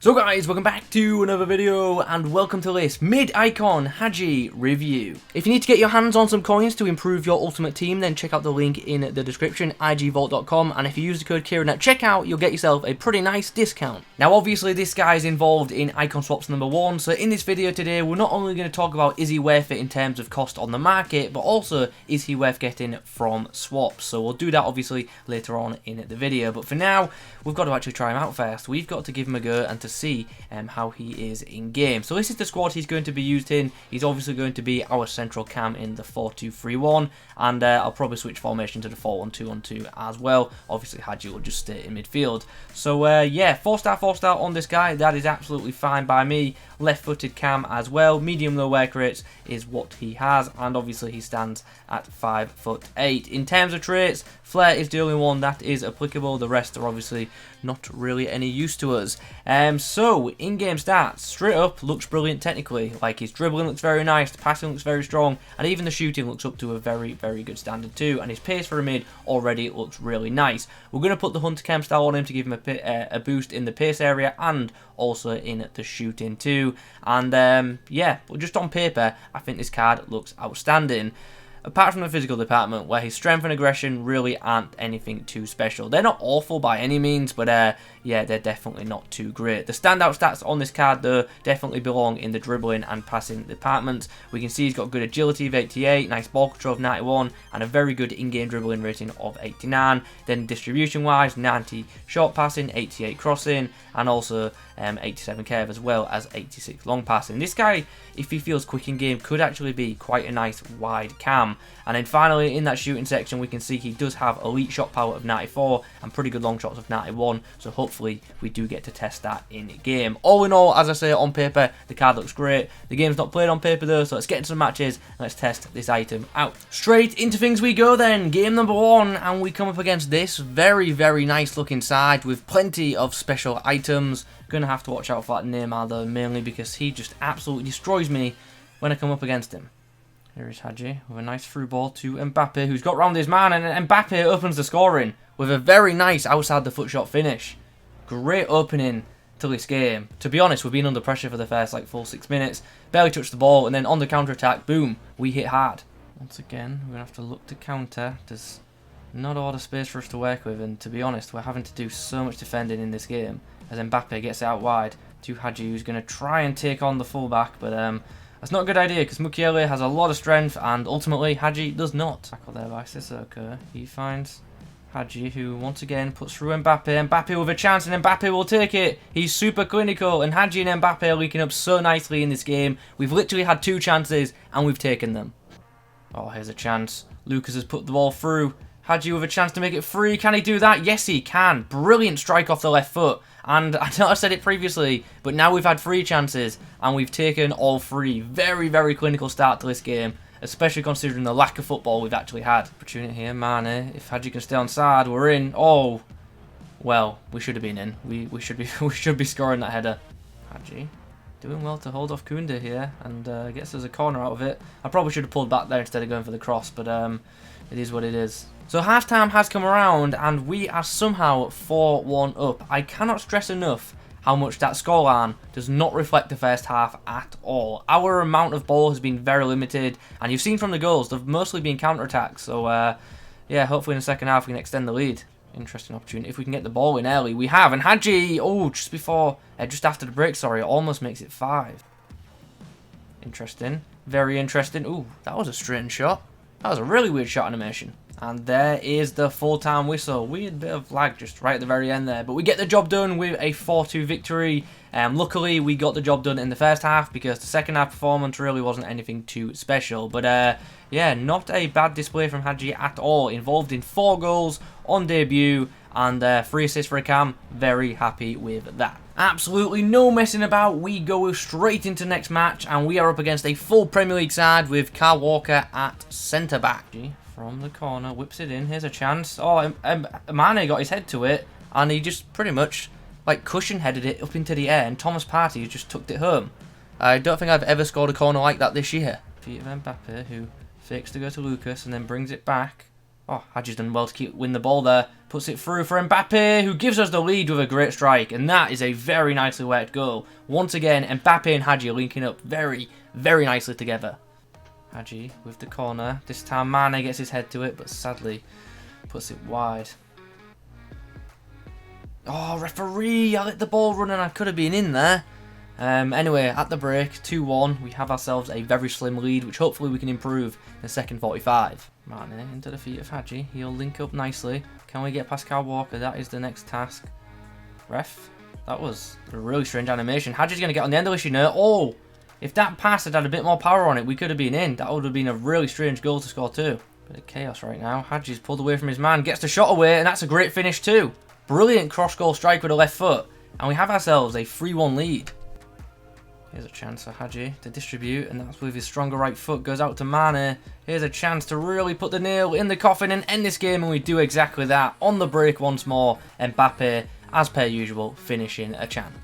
So guys, welcome back to another video and welcome to this mid-icon Hagi review. If you need to get your hands on some coins to improve your ultimate team, then check out the link in the description, igvault.com, and if you use the code Kieran at checkout, you'll get yourself a pretty nice discount. Now obviously this guy is involved in icon swaps number 1, so in this video today we're not only going to talk about is he worth it in terms of cost on the market, but also is he worth getting from swaps. So we'll do that obviously later on in the video, but for now we've got to actually try him out first. We've got to give him a go and to see how he is in game. So this is the squad he's going to be used in. He's obviously going to be our central cam in the 4-2-3-1, and I'll probably switch formation to the 4-1-2-1-2 as well. Obviously Hagi will just stay in midfield. So yeah, 4-star on this guy. That is absolutely fine by me. Left-footed cam as well. Medium low work rates is what he has, and obviously he stands at 5'8". In terms of traits, flair is the only one that is applicable. The rest are obviously not really any use to us. So in-game stats, straight up looks brilliant technically. Like his dribbling looks very nice, the passing looks very strong, and even the shooting looks up to a very good standard too. And his pace for a mid already looks really nice. We're going to put the Hunter Chem style on him to give him a boost in the pace area and also in the shooting too. And yeah, but just on paper, I think this card looks outstanding. Apart from the physical department, where his strength and aggression really aren't anything too special. They're not awful by any means, but yeah, they're definitely not too great. The standout stats on this card, though, definitely belong in the dribbling and passing department. We can see he's got good agility of 88, nice ball control of 91, and a very good in-game dribbling rating of 89. Then distribution-wise, 90 short passing, 88 crossing, and also 87 curve as well as 86 long passing. This guy, if he feels quick in game, could actually be quite a nice wide cam. And then finally in that shooting section we can see he does have elite shot power of 94 and pretty good long shots of 91, so hopefully we do get to test that in game. All in all, as I say, on paper the card looks great. The game's not played on paper though, so let's get into some matches and let's test this item out. Straight into things we go then. Game number 1, and we come up against this very nice looking side with plenty of special items. Gonna have to watch out for that Neymar though, mainly because he just absolutely destroys me when I come up against him. Here is Hagi with a nice through ball to Mbappe, who's got round his man, and Mbappe opens the scoring with a very nice outside the foot shot finish. Great opening to this game. To be honest, we've been under pressure for the first like full 6 minutes, barely touched the ball, and then on the counter attack, boom, we hit hard. Once again, we're gonna have to look to counter. There's not a lot of space for us to work with, and to be honest, we're having to do so much defending in this game as Mbappe gets out wide to Hagi, who's going to try and take on the fullback, but that's not a good idea because Mukiele has a lot of strength and ultimately Hagi does not. Tackle there by Suker. He finds Hagi, who once again puts through Mbappe. Mbappe with a chance and Mbappe will take it. He's super clinical, and Hagi and Mbappe are linking up so nicely in this game. We've literally had 2 chances and we've taken them. Oh, here's a chance. Lucas has put the ball through. Hagi with a chance to make it free. Can he do that? Yes, he can. Brilliant strike off the left foot. And I know I said it previously, but now we've had 3 chances and we've taken all 3. Very clinical start to this game, especially considering the lack of football we've actually had. Opportunity here, Mane. If Hagi can stay on side, we're in. Oh, well, we should have been in. We should be scoring that header. Hagi doing well to hold off Koeman here and gets us a corner out of it. I probably should have pulled back there instead of going for the cross, but it is what it is. So halftime has come around and we are somehow 4-1 up. I cannot stress enough how much that scoreline does not reflect the first half at all. Our amount of ball has been very limited, and you've seen from the goals, they've mostly been counter-attacks. So yeah, hopefully in the second half we can extend the lead. Interesting opportunity if we can get the ball in early. We have, and Hagi, oh, just after the break, sorry, almost makes it 5. Interesting, very interesting. Ooh, that was a strange shot. That was a really weird shot animation. And there is the full-time whistle. Weird bit of lag just right at the very end there. But we get the job done with a 4-2 victory. Luckily, we got the job done in the first half because the second half performance really wasn't anything too special. But yeah, not a bad display from Hagi at all. Involved in 4 goals on debut and 3 assists for a cam. Very happy with that. Absolutely no messing about. We go straight into next match and we are up against a full Premier League side with Kyle Walker at centre-back. From the corner, whips it in. Here's a chance. Oh, Mane got his head to it, and he just pretty much like cushion-headed it up into the air, and Thomas Partey just tucked it home. I don't think I've ever scored a corner like that this year. Feet of Mbappe, who fakes to go to Lucas and then brings it back. Oh, Hagi's done well to win the ball there. Puts it through for Mbappe, who gives us the lead with a great strike. And that is a very nicely worked goal. Once again, Mbappe and Hagi are linking up very, very nicely together. Hagi with the corner. This time Mane gets his head to it, but sadly puts it wide. Oh, referee! I let the ball run and I could have been in there. Anyway, at the break, 2-1, we have ourselves a very slim lead, which hopefully we can improve in the second 45. Mane into the feet of Hagi. He'll link up nicely. Can we get past Kyle Walker? That is the next task. Ref, that was a really strange animation. Hagi's going to get on the end of this, you know. Oh, if that pass had had a bit more power on it, we could have been in. That would have been a really strange goal to score too. Bit of chaos right now. Hagi's pulled away from his man, gets the shot away, and that's a great finish too. Brilliant cross-goal strike with the left foot. And we have ourselves a 3-1 lead. Here's a chance for Hagi to distribute, and that's with his stronger right foot. Goes out to Mane. Here's a chance to really put the nail in the coffin and end this game, and we do exactly that. On the break once more, Mbappe, as per usual, finishing a chance.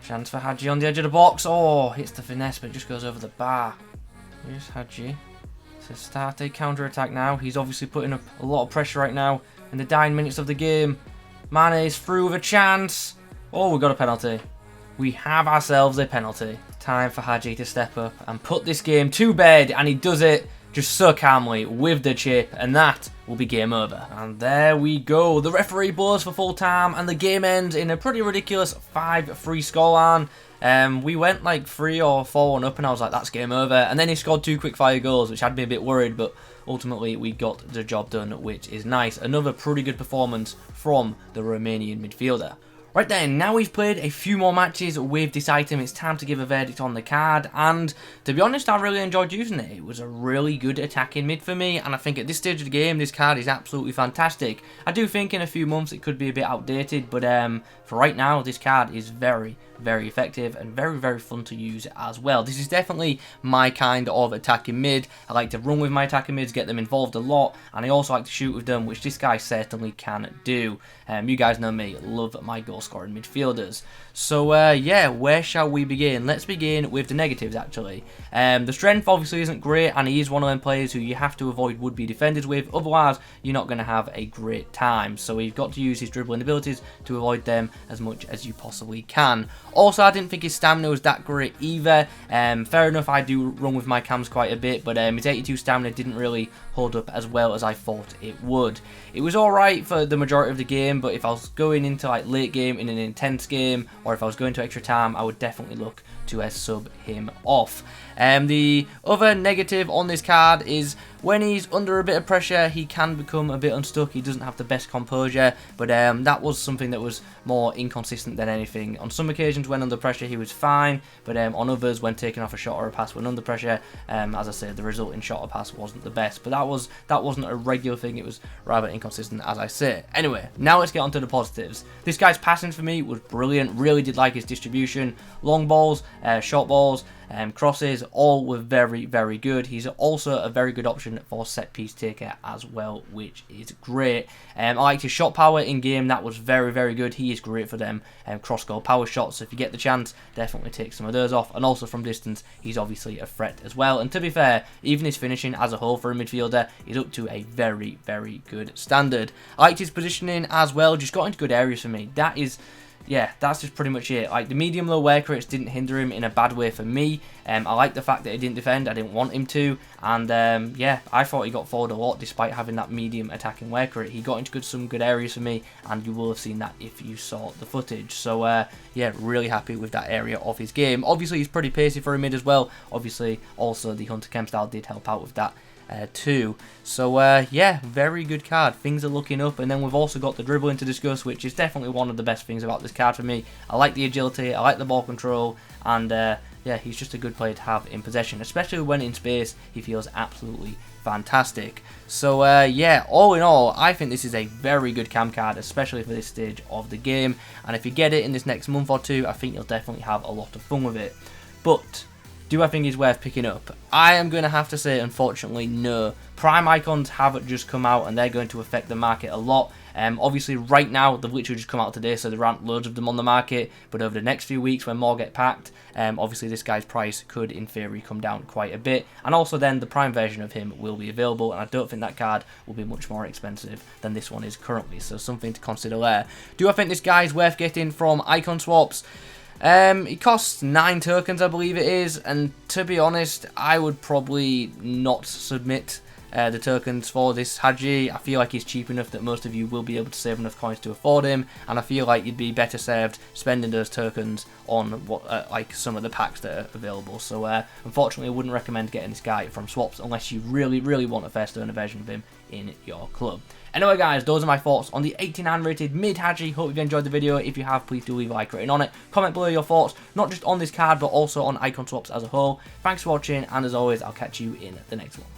Chance for Hagi on the edge of the box. Oh, hits the finesse, but just goes over the bar. Here's Hagi to start a counter-attack now. He's obviously putting up a lot of pressure right now in the dying minutes of the game. Mane is through with a chance. Oh, we got a penalty. We have ourselves a penalty. Time for Hagi to step up and put this game to bed, and he does it just so calmly with the chip, and that will be game over. And there we go. The referee blows for full time, and the game ends in a pretty ridiculous 5-3 scoreline. We went like 3 or 4-1 up, and I was like, that's game over. And then he scored 2 quick-fire goals, which had me a bit worried, but ultimately we got the job done, which is nice. Another pretty good performance from the Romanian midfielder. Right then, now we've played a few more matches with this item, it's time to give a verdict on the card, and to be honest, I really enjoyed using it. It was a really good attacking mid for me, and I think at this stage of the game, this card is absolutely fantastic. I do think in a few months it could be a bit outdated, but for right now, this card is very, very effective and very, very fun to use as well. This is definitely my kind of attacking mid. I like to run with my attacking mids, get them involved a lot, and I also like to shoot with them, which this guy certainly can do. You guys know me, love my goal scoring midfielders. So yeah, where shall we begin? Let's begin with the negatives actually. The strength obviously isn't great, and he is one of them players who you have to avoid would-be defenders with, otherwise you're not going to have a great time. So you've got to use his dribbling abilities to avoid them as much as you possibly can. Also, I didn't think his stamina was that great either. Fair enough, I do run with my cams quite a bit, but his 82 stamina didn't really hold up as well as I thought it would. It was alright for the majority of the game, but if I was going into like late game in an intense game, or if I was going to extra time, I would definitely look to sub him off. The other negative on this card is when he's under a bit of pressure, he can become a bit unstuck. He doesn't have the best composure, but that was something that was more inconsistent than anything. On some occasions when under pressure he was fine, but on others when taking off a shot or a pass when under pressure, as I said, the resulting shot or pass wasn't the best. But that wasn't a regular thing, it was rather inconsistent, as I say. Anyway, now let's get on to the positives. This guy's passing for me was brilliant, really did like his distribution. Long balls, short balls, crosses, all were very, very good. He's also a very good option for set piece taker as well, which is great. I liked his shot power in game, that was very, very good. He is great for them cross goal power shots, so if you get the chance, definitely take some of those off. And also from distance, he's obviously a threat as well. And to be fair, even his finishing as a whole for a midfielder is up to a very, very good standard. I liked his positioning as well, just got into good areas for me. Yeah, that's just pretty much it. Like, the medium-low work rates didn't hinder him in a bad way for me. I like the fact that he didn't defend. I didn't want him to. And, yeah, I thought he got forward a lot despite having that medium attacking work rate. He got into some good areas for me, and you will have seen that if you saw the footage. So, yeah, really happy with that area of his game. Obviously, he's pretty pacey for a mid as well. Obviously, also the Hunter Chem style did help out with that. Too. So yeah, very good card. Things are looking up, and then we've also got the dribbling to discuss, which is definitely one of the best things about this card for me. I like the agility, I like the ball control, and yeah, he's just a good player to have in possession, especially when in space. He feels absolutely fantastic. So yeah, all in all, I think this is a very good cam card, especially for this stage of the game, and if you get it in this next month or two, I think you'll definitely have a lot of fun with it. But do I think he's worth picking up? I am going to have to say, unfortunately, no. Prime icons haven't just come out, and they're going to affect the market a lot. Obviously, right now, they've literally just come out today, so there aren't loads of them on the market, but over the next few weeks, when more get packed, obviously this guy's price could, in theory, come down quite a bit, and also then the Prime version of him will be available, and I don't think that card will be much more expensive than this one is currently, so something to consider there. Do I think this guy's worth getting from Icon Swaps? It costs 9 tokens, I believe it is, and to be honest, I would probably not submit the tokens for this Hagi. I feel like he's cheap enough that most of you will be able to save enough coins to afford him, and I feel like you'd be better served spending those tokens on what like some of the packs that are available. So unfortunately, I wouldn't recommend getting this guy from Swaps unless you really want a first owner version of him in your club. Anyway guys, those are my thoughts on the 89 rated mid Hagi. Hope you've enjoyed the video. If you have, please do leave a like rating on it. Comment below your thoughts, not just on this card, but also on Icon Swaps as a whole. Thanks for watching, and as always, I'll catch you in the next one.